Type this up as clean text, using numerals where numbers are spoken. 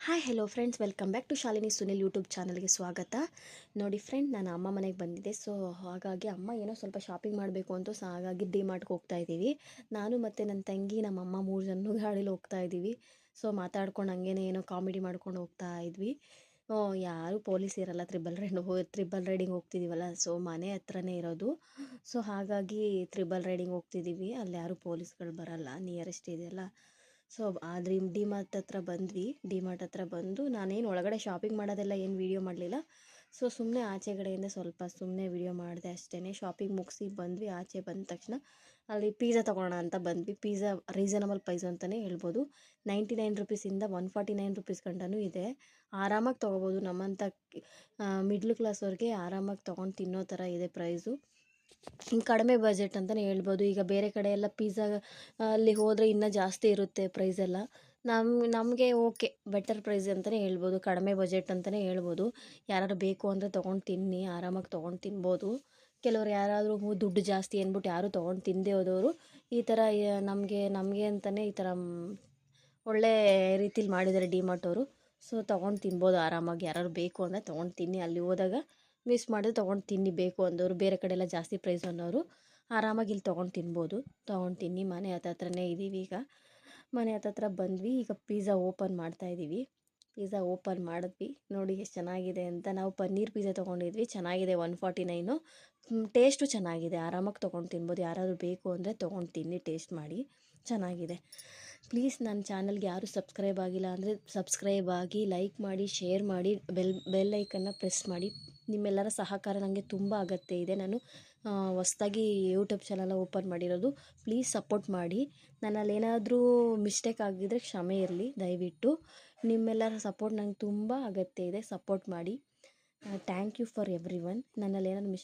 Hi hello friends, welcome back to Shalini Sunil YouTube ಚಾನಲ್ಗೆ ಸ್ವಾಗತ. ನೋಡಿ ಫ್ರೆಂಡ್, ನಾನು ಅಮ್ಮ ಮನೆಗೆ ಬಂದಿದ್ದೆ. ಸೊ ಹಾಗಾಗಿ ಅಮ್ಮ ಏನೋ ಸ್ವಲ್ಪ ಶಾಪಿಂಗ್ ಮಾಡಬೇಕು ಅಂತ, ಸೊ ಹಾಗಾಗಿ ಡಿ-ಮಾರ್ಟ್ಗೆ ಹೋಗ್ತಾ ಇದ್ದೀವಿ. ನಾನು ಮತ್ತು ನನ್ನ ತಂಗಿ, ನಮ್ಮಮ್ಮ 3 ಜನ ಗಾಡೀಲಿ ಹೋಗ್ತಾ ಇದ್ದೀವಿ. ಸೊ ಮಾತಾಡ್ಕೊಂಡು ಹಂಗೇನೆ ಏನೋ ಕಾಮಿಡಿ ಮಾಡ್ಕೊಂಡು ಹೋಗ್ತಾ ಇದ್ವಿ. ಯಾರು ಪೊಲೀಸ್ ಇರಲ್ಲ, ತ್ರಿಬಲ್ ರೈಡಿಂಗ್ ಹೋಗ್ತಿದ್ದೀವಲ್ಲ, ಸೊ ಮನೆ ಹತ್ರನೇ ಇರೋದು. ಸೊ ಹಾಗಾಗಿ ತ್ರಿಬಲ್ ರೈಡಿಂಗ್ ಹೋಗ್ತಿದ್ದೀವಿ. ಅಲ್ಲಿ ಯಾರು ಪೊಲೀಸ್ಗಳು ಬರಲ್ಲ, ನಿಯರೆಸ್ಟ್ ಇದೆಯಲ್ಲ. ಸೊ ಆದರೆ ಡಿ-ಮಾರ್ಟ್ ಹತ್ರ ಬಂದ್ವಿ. ಡಿ-ಮಾರ್ಟ್ ಹತ್ರ ಬಂದು ನಾನೇನು ಒಳಗಡೆ ಶಾಪಿಂಗ್ ಮಾಡೋದೆಲ್ಲ ಏನು ವೀಡಿಯೋ ಮಾಡಲಿಲ್ಲ. ಸೊ ಸುಮ್ಮನೆ ಆಚೆಗಡೆಯಿಂದ ಸ್ವಲ್ಪ ಸುಮ್ಮನೆ ವೀಡಿಯೋ ಮಾಡಿದೆ ಅಷ್ಟೇ. ಶಾಪಿಂಗ್ ಮುಗಿಸಿ ಬಂದ್ವಿ. ಆಚೆ ಬಂದ ತಕ್ಷಣ ಅಲ್ಲಿ ಪಿಜ್ಜಾ ತೊಗೊಳ್ಳೋಣ ಅಂತ ಬಂದ್ವಿ. ಪಿಜ್ಜಾ ರೀಸನಬಲ್ ಪ್ರೈಸ್ ಅಂತಲೇ ಹೇಳ್ಬೋದು. 99 ರುಪೀಸಿಂದ 149 ರುಪೀಸ್ ಗಂಟನೂ ಇದೆ. ಆರಾಮಾಗಿ ತೊಗೋಬೋದು. ನಮ್ಮಂಥ ಮಿಡ್ಲ್ ಕ್ಲಾಸವ್ರಿಗೆ ಆರಾಮಾಗಿ ತೊಗೊಂಡು ತಿನ್ನೋ ಥರ ಇದೆ ಪ್ರೈಸು. ಕಡಿಮೆ ಬಜೆಟ್ ಅಂತಲೇ ಹೇಳ್ಬೋದು. ಈಗ ಬೇರೆ ಕಡೆ ಎಲ್ಲ ಪಿಜ್ಜಾ ಅಲ್ಲಿ ಹೋದರೆ ಇನ್ನೂ ಜಾಸ್ತಿ ಇರುತ್ತೆ ಪ್ರೈಸೆಲ್ಲ. ನಮಗೆ ಓಕೆ, ಬೆಟರ್ ಪ್ರೈಸ್ ಅಂತಲೇ ಹೇಳ್ಬೋದು. ಕಡಿಮೆ ಬಜೆಟ್ ಅಂತಲೇ ಹೇಳ್ಬೋದು. ಯಾರಾದ್ರು ಬೇಕು ಅಂದರೆ ತೊಗೊಂಡು ತಿನ್ನಿ, ಆರಾಮಾಗಿ ತೊಗೊಂಡು ತಿನ್ಬೋದು. ಕೆಲವ್ರು ಯಾರಾದರೂ ದುಡ್ಡು ಜಾಸ್ತಿ ಅಂದ್ಬಿಟ್ಟು ಯಾರು ತೊಗೊಂಡು ತಿನ್ನದೇ ಹೋದವರು ಈ ಥರ ನಮಗೆ ಅಂತಲೇ ಈ ಥರ ಒಳ್ಳೆ ರೀತಿಲಿ ಮಾಡಿದ್ದಾರೆ ಡಿ-ಮಾರ್ಟ್ ಅವರು. ಸೊ ತೊಗೊಂಡು ತಿನ್ಬೋದು ಆರಾಮಾಗಿ. ಯಾರಾದ್ರು ಬೇಕು ಅಂದರೆ ತೊಗೊಂಡು ತಿನ್ನಿ. ಅಲ್ಲಿ ಹೋದಾಗ ಮಿಸ್ ಮಾಡಿದ್ರೆ ತೊಗೊಂಡು ತಿನ್ನಿ. ಬೇಕು ಅಂದವರು, ಬೇರೆ ಕಡೆ ಎಲ್ಲ ಜಾಸ್ತಿ ಪ್ರೈಸ್ ಅನ್ನೋರು ಆರಾಮಾಗಿ ಇಲ್ಲಿ ತೊಗೊಂಡು ತಿನ್ಬೋದು. ತೊಗೊಂಡು ತಿನ್ನಿ. ಮನೆ ಹತ್ರನೇ ಇದ್ದೀವಿ. ಈಗ ಮನೆ ಹತ್ರ ಬಂದ್ವಿ. ಈಗ ಪಿಜ್ಜಾ ಓಪನ್ ಮಾಡ್ತಾಯಿದ್ದೀವಿ. ಪಿಜ್ಜಾ ಓಪನ್ ಮಾಡಿದ್ವಿ. ನೋಡಿ ಎಷ್ಟು ಚೆನ್ನಾಗಿದೆ ಅಂತ. ನಾವು ಪನ್ನೀರ್ ಪಿಜ್ಜಾ ತೊಗೊಂಡಿದ್ವಿ. ಚೆನ್ನಾಗಿದೆ. 149. ಟೇಸ್ಟು ಚೆನ್ನಾಗಿದೆ. ಆರಾಮಾಗಿ ತೊಗೊಂಡು ತಿನ್ಬೋದು. ಯಾರಾದರೂ ಬೇಕು ಅಂದರೆ ತೊಗೊಂಡು ತಿನ್ನಿ, ಟೇಸ್ಟ್ ಮಾಡಿ. ಚೆನ್ನಾಗಿದೆ. ಪ್ಲೀಸ್ ನನ್ನ ಚಾನಲ್ಗೆ ಯಾರು ಸಬ್ಸ್ಕ್ರೈಬ್ ಆಗಿಲ್ಲ ಅಂದರೆ ಸಬ್ಸ್ಕ್ರೈಬ್ ಆಗಿ, ಲೈಕ್ ಮಾಡಿ, ಶೇರ್ ಮಾಡಿ, ಬೆಲ್ ಐಕನ್ನ ಪ್ರೆಸ್ ಮಾಡಿ. ನಿಮ್ಮೆಲ್ಲರ ಸಹಕಾರ ನನಗೆ ತುಂಬ ಅಗತ್ಯ ಇದೆ. ನಾನು ಹೊಸ್ದಾಗಿ ಯೂಟ್ಯೂಬ್ ಚಾನಲ್ ಓಪನ್ ಮಾಡಿರೋದು. ಪ್ಲೀಸ್ ಸಪೋರ್ಟ್ ಮಾಡಿ. ನನ್ನಲ್ಲಿ ಏನಾದರೂ ಮಿಸ್ಟೇಕ್ ಆಗಿದ್ದರೆ ಕ್ಷಮೆ ಇರಲಿ ದಯವಿಟ್ಟು. ನಿಮ್ಮೆಲ್ಲರ ಸಪೋರ್ಟ್ ನಂಗೆ ತುಂಬ ಅಗತ್ಯ ಇದೆ. ಸಪೋರ್ಟ್ ಮಾಡಿ. Thank you for everyone. ನನ್ನಲ್ಲಿ ಏನಾದರೂ ಮಿಸ್ಟೇಕ್